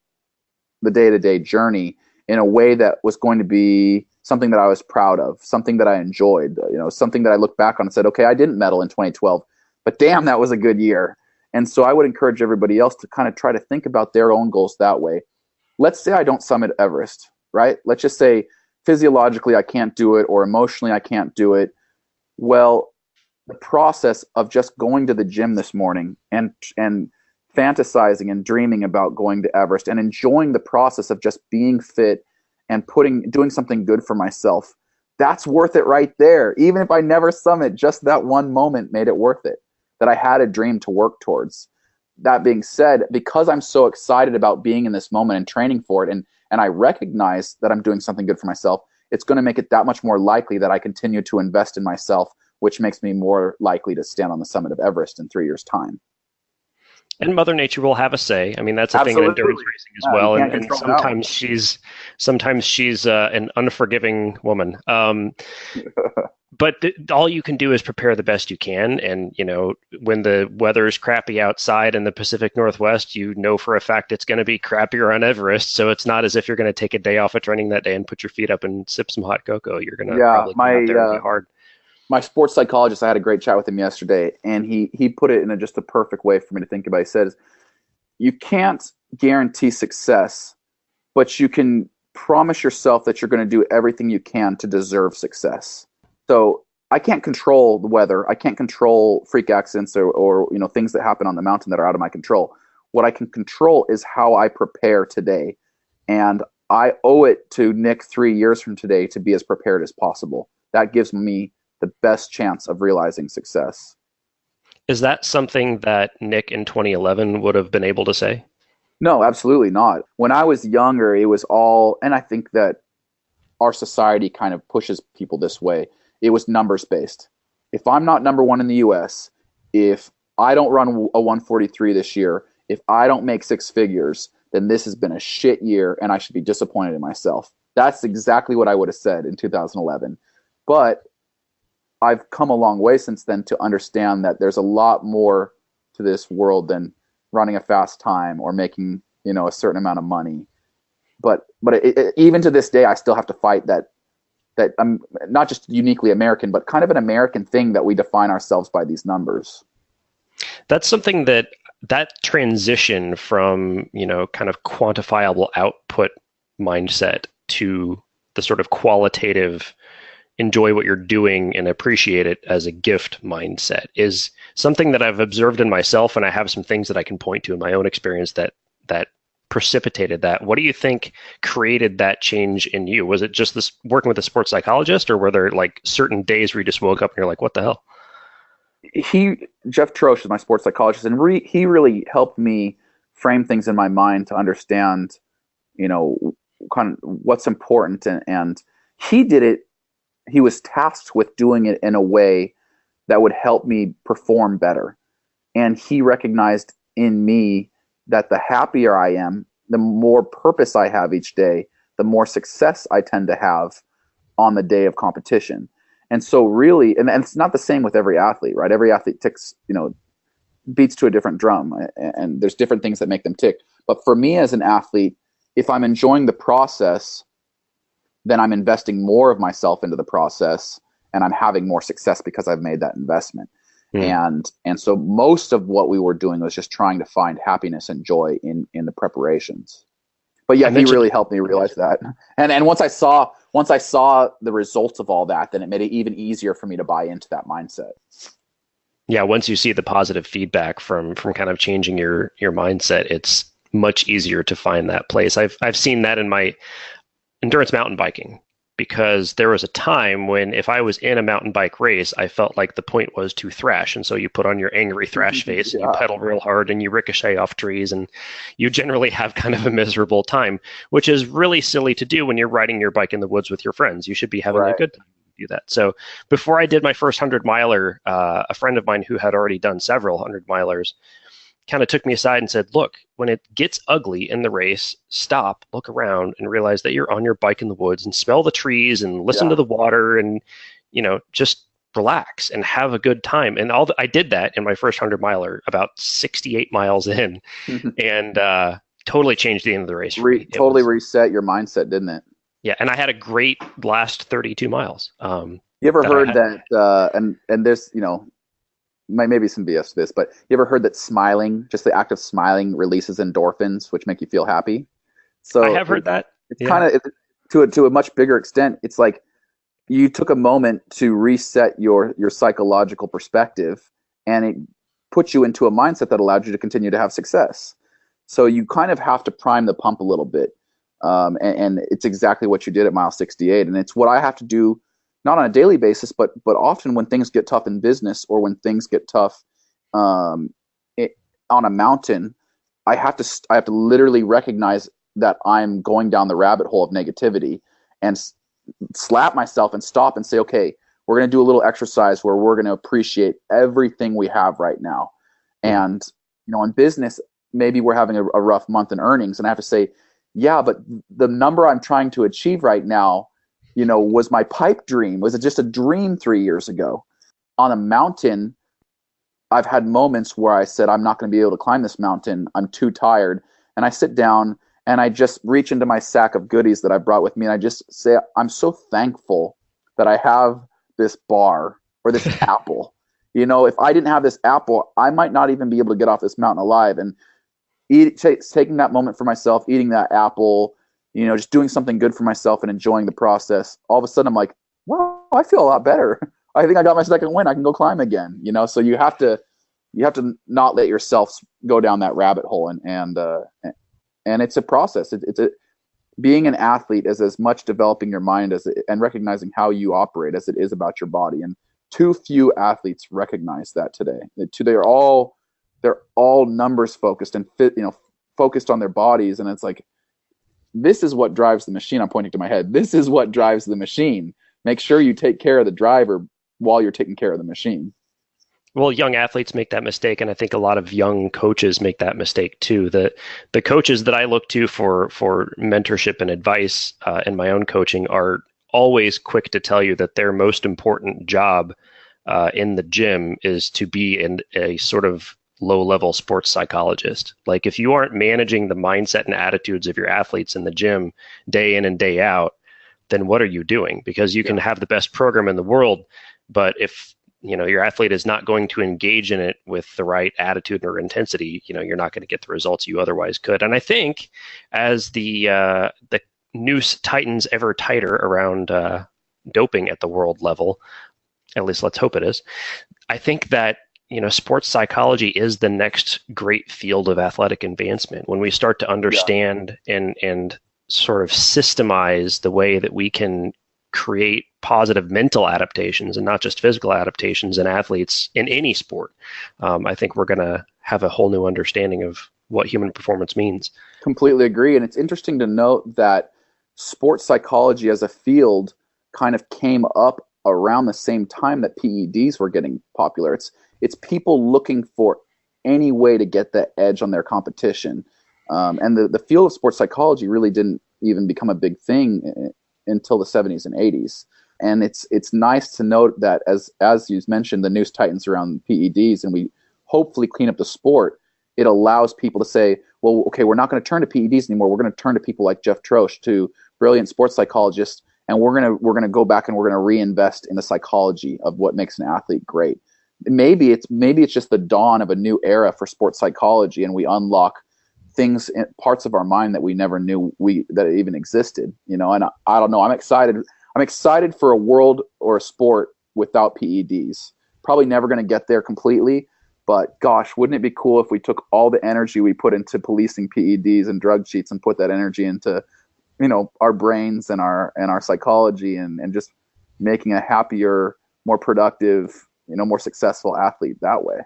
the day-to-day journey in a way that was going to be something that I was proud of, something that I enjoyed, something that I look back on and said, okay, I didn't medal in 2012, but damn, that was a good year. And so I would encourage everybody else to kind of try to think about their own goals that way. Let's say I don't summit Everest, right? Let's just say physiologically I can't do it, or emotionally I can't do it. Well, the process of just going to the gym this morning and fantasizing and dreaming about going to Everest and enjoying the process of just being fit and doing something good for myself, that's worth it right there. Even if I never summit, just that one moment made it worth it, that I had a dream to work towards. That being said, because I'm so excited about being in this moment and training for it, and I recognize that I'm doing something good for myself, it's going to make it that much more likely that I continue to invest in myself, which makes me more likely to stand on the summit of Everest in 3 years' time. And Mother Nature will have a say. I mean, that's a thing in endurance racing as well. And sometimes she's an unforgiving woman. But all you can do is prepare the best you can. And, when the weather is crappy outside in the Pacific Northwest, for a fact it's going to be crappier on Everest. So it's not as if you're going to take a day off of training that day and put your feet up and sip some hot cocoa. You're going to probably go out there and be hard. My sports psychologist, I had a great chat with him yesterday, and he put it in just a perfect way for me to think about. He says, you can't guarantee success, but you can promise yourself that you're going to do everything you can to deserve success. So I can't control the weather. I can't control freak accidents or things that happen on the mountain that are out of my control. What I can control is how I prepare today. And I owe it to Nick 3 years from today to be as prepared as possible. That gives me the best chance of realizing success. Is that something that Nick in 2011 would have been able to say? No, absolutely not. When I was younger, it was all, and I think that our society kind of pushes people this way, it was numbers based. If I'm not number one in the US, if I don't run a 143 this year, if I don't make six figures, then this has been a shit year and I should be disappointed in myself. That's exactly what I would have said in 2011. But I've come a long way since then to understand that there's a lot more to this world than running a fast time or making, a certain amount of money. But even to this day, I still have to fight that I'm not just uniquely American, but kind of an American thing that we define ourselves by these numbers. That's something that transition from, kind of quantifiable output mindset to the sort of qualitative enjoy what you're doing and appreciate it as a gift mindset is something that I've observed in myself, and I have some things that I can point to in my own experience that precipitated that. What do you think created that change in you? Was it just this working with a sports psychologist, or were there like certain days where you just woke up and you're like, what the hell? Jeff Trosh is my sports psychologist, and he really helped me frame things in my mind to understand, kind of what's important. And he did it. He was tasked with doing it in a way that would help me perform better. And he recognized in me that the happier I am, the more purpose I have each day, the more success I tend to have on the day of competition. And so really, and it's not the same with every athlete, right? Every athlete ticks, beats to a different drum, and there's different things that make them tick. But for me as an athlete, if I'm enjoying the process, then I'm investing more of myself into the process, and I'm having more success because I've made that investment. And so most of what we were doing was just trying to find happiness and joy in the preparations. But yeah, he really helped me realize that. And once I saw the results of all that, then it made it even easier for me to buy into that mindset. Yeah, once you see the positive feedback from kind of changing your mindset, it's much easier to find that place. I've seen that in my endurance mountain biking, because there was a time when if I was in a mountain bike race, I felt like the point was to thrash. And so you put on your angry thrash face and you pedal real hard and you ricochet off trees, and you generally have kind of a miserable time, which is really silly to do when you're riding your bike in the woods with your friends. You should be having a good time to do that. So before I did my first 100-miler, a friend of mine who had already done several 100-milers kind of took me aside and said, look, when it gets ugly in the race, stop, look around, and realize that you're on your bike in the woods, and smell the trees and listen to the water, and, just relax and have a good time. And I did that in my first 100-miler, about 68 miles in, and totally changed the end of the race for me. Totally reset your mindset, didn't it? Yeah, and I had a great last 32 miles. You ever heard that, and there's, maybe some BS to this, but you ever heard that smiling, just the act of smiling, releases endorphins, which make you feel happy? So I have heard that. It's kind of, to a much bigger extent, it's like you took a moment to reset your psychological perspective, and it puts you into a mindset that allowed you to continue to have success. So you kind of have to prime the pump a little bit. And it's exactly what you did at mile 68. And it's what I have to do, not on a daily basis, but often when things get tough in business, or when things get tough on a mountain, I have to literally recognize that I'm going down the rabbit hole of negativity, and slap myself and stop and say, okay, we're going to do a little exercise where we're going to appreciate everything we have right now. And, in business, maybe we're having a rough month in earnings, and I have to say, yeah, but the number I'm trying to achieve right now, was my pipe dream. Was it just a dream 3 years ago? On a mountain, I've had moments where I said, I'm not going to be able to climb this mountain. I'm too tired. And I sit down and I just reach into my sack of goodies that I brought with me, and I just say, I'm so thankful that I have this bar or this apple. If I didn't have this apple, I might not even be able to get off this mountain alive. And taking that moment for myself, eating that apple, just doing something good for myself and enjoying the process. All of a sudden, I'm like, wow, I feel a lot better. I think I got my second win. I can go climb again. So you have to not let yourself go down that rabbit hole, and it's a process. Being an athlete is as much developing your mind and recognizing how you operate as it is about your body. And too few athletes recognize that today. They're all numbers focused and focused on their bodies. And it's like, this is what drives the machine. I'm pointing to my head. This is what drives the machine. Make sure you take care of the driver while you're taking care of the machine. Well, young athletes make that mistake, and I think a lot of young coaches make that mistake too. The coaches that I look to for mentorship and advice in my own coaching are always quick to tell you that their most important job in the gym is to be a sort of low-level sports psychologist. Like, if you aren't managing the mindset and attitudes of your athletes in the gym day in and day out, then what are you doing? Because you can have the best program in the world, but if your athlete is not going to engage in it with the right attitude or intensity, you're not going to get the results you otherwise could. And I think as the noose tightens ever tighter around doping at the world level, at least let's hope it is, I think that sports psychology is the next great field of athletic advancement. When we start to understand and sort of systemize the way that we can create positive mental adaptations and not just physical adaptations in athletes in any sport, I think we're going to have a whole new understanding of what human performance means. Completely agree. And it's interesting to note that sports psychology as a field kind of came up around the same time that PEDs were getting popular. It's people looking for any way to get the edge on their competition. And the field of sports psychology really didn't even become a big thing until the 70s and 80s. And it's nice to note that as you mentioned, the noose tightens around PEDs, and we hopefully clean up the sport. It allows people to say, well, okay, we're not going to turn to PEDs anymore. We're going to turn to people like Jeff Troche, to brilliant sports psychologists, and we're going to go back and we're going to reinvest in the psychology of what makes an athlete great. Maybe it's just the dawn of a new era for sports psychology, and we unlock things in parts of our mind that we never knew that it even existed. And I don't know. I'm excited for a world or a sport without PEDs. Probably never going to get there completely, but gosh, wouldn't it be cool if we took all the energy we put into policing PEDs and drug cheats and put that energy into, our brains and our psychology and just making a happier, more productive, more successful athlete that way.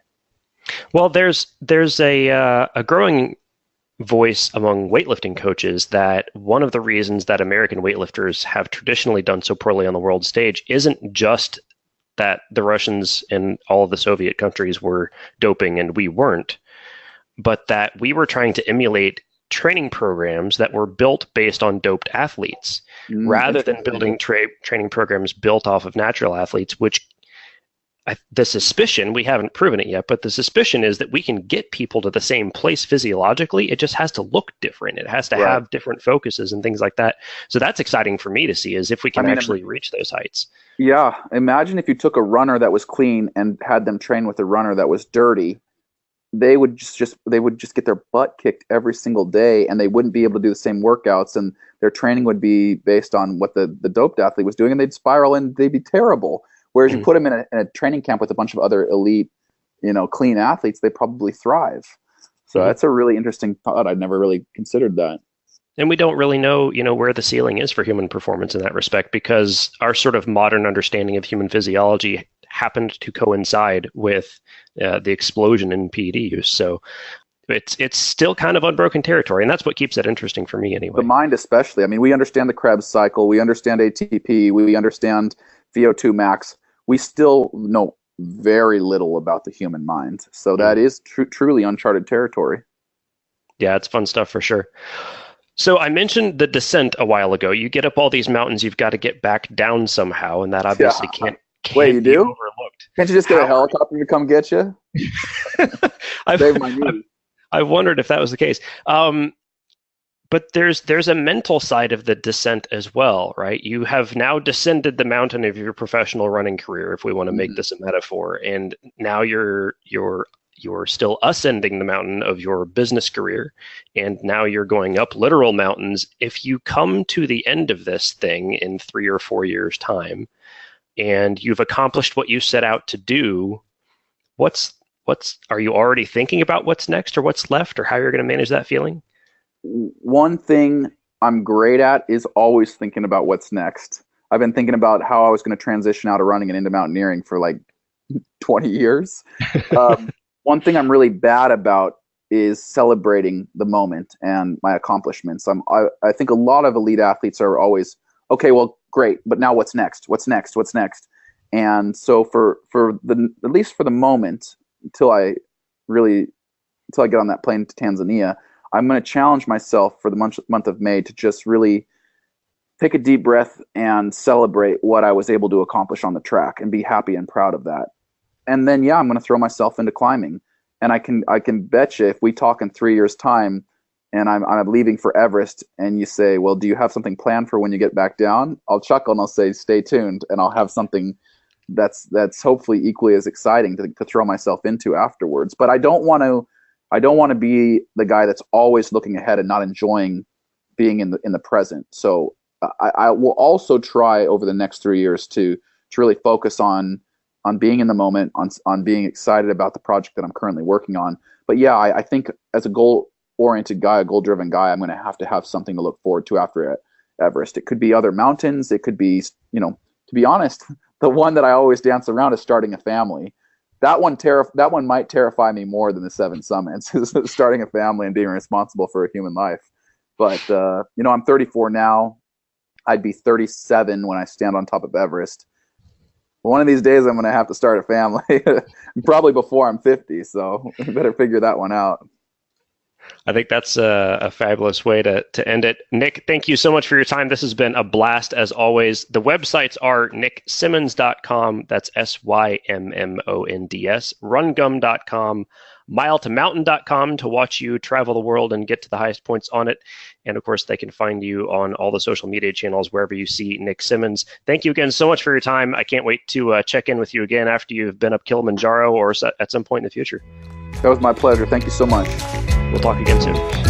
Well, there's a growing voice among weightlifting coaches that one of the reasons that American weightlifters have traditionally done so poorly on the world stage isn't just that the Russians and all of the Soviet countries were doping and we weren't, but that we were trying to emulate training programs that were built based on doped athletes rather than building training programs built off of natural athletes, which the suspicion, we haven't proven it yet, but the suspicion is that we can get people to the same place physiologically. It just has to look different. It has to have different focuses and things like that. So that's exciting for me to see, is if we can actually reach those heights. Yeah. Imagine if you took a runner that was clean and had them train with a runner that was dirty. They would just get their butt kicked every single day, and they wouldn't be able to do the same workouts, and their training would be based on what the doped athlete was doing, and they'd spiral and they'd be terrible. Whereas you put them in a training camp with a bunch of other elite, clean athletes, they probably thrive. So that's a really interesting thought. I'd never really considered that. And we don't really know, where the ceiling is for human performance in that respect, because our sort of modern understanding of human physiology happened to coincide with the explosion in PED use. So it's still kind of unbroken territory, and that's what keeps it interesting for me anyway. The mind especially. I mean, we understand the Krebs cycle, we understand ATP, we understand VO2 max. We still know very little about the human mind. So that is truly uncharted territory. Yeah, it's fun stuff for sure. So I mentioned the descent a while ago. You get up all these mountains, you've got to get back down somehow, and that obviously can't Wait, you be do? overlooked. Can't you just get a helicopter to come get you? Save my knee. I wondered if that was the case. But there's a mental side of the descent as well, right? You have now descended the mountain of your professional running career, if we want to make this a metaphor, and now you're still ascending the mountain of your business career, and now you're going up literal mountains. If you come to the end of this thing in 3 or 4 years' time, and you've accomplished what you set out to do, are you already thinking about what's next or what's left, or how you're going to manage that feeling? One thing I'm great at is always thinking about what's next. I've been thinking about how I was going to transition out of running and into mountaineering for like 20 years. One thing I'm really bad about is celebrating the moment and my accomplishments. I think a lot of elite athletes are always, okay, well, great, but now what's next? What's next? What's next? And so at least for the moment, until I get on that plane to Tanzania, I'm going to challenge myself for the month of May to just really take a deep breath and celebrate what I was able to accomplish on the track and be happy and proud of that. And then, I'm going to throw myself into climbing. And I can bet you, if we talk in 3 years' time and I'm leaving for Everest, and you say, well, do you have something planned for when you get back down? I'll chuckle and I'll say, stay tuned. And I'll have something that's hopefully equally as exciting to throw myself into afterwards. But I don't want to be the guy that's always looking ahead and not enjoying being in the present. So I will also try over the next 3 years to really focus on being in the moment, on being excited about the project that I'm currently working on. But I think as a goal-oriented guy, a goal-driven guy, I'm going to have something to look forward to after Everest. It could be other mountains. It could be, to be honest, the one that I always dance around is starting a family. That one might terrify me more than the 7 summits, is starting a family and being responsible for a human life. But, I'm 34 now. I'd be 37 when I stand on top of Everest. One of these days I'm going to have to start a family, probably before I'm 50. So I better figure that one out. I think that's a fabulous way to end it. Nick, thank you so much for your time. This has been a blast as always. The websites are nicksymmonds.com, that's SYMMONDS, rungum.com, miletomountain.com to watch you travel the world and get to the highest points on it. And of course, they can find you on all the social media channels wherever you see Nick Symmonds. Thank you again so much for your time. I can't wait to check in with you again after you've been up Kilimanjaro or at some point in the future. That was my pleasure. Thank you so much. We'll talk again soon.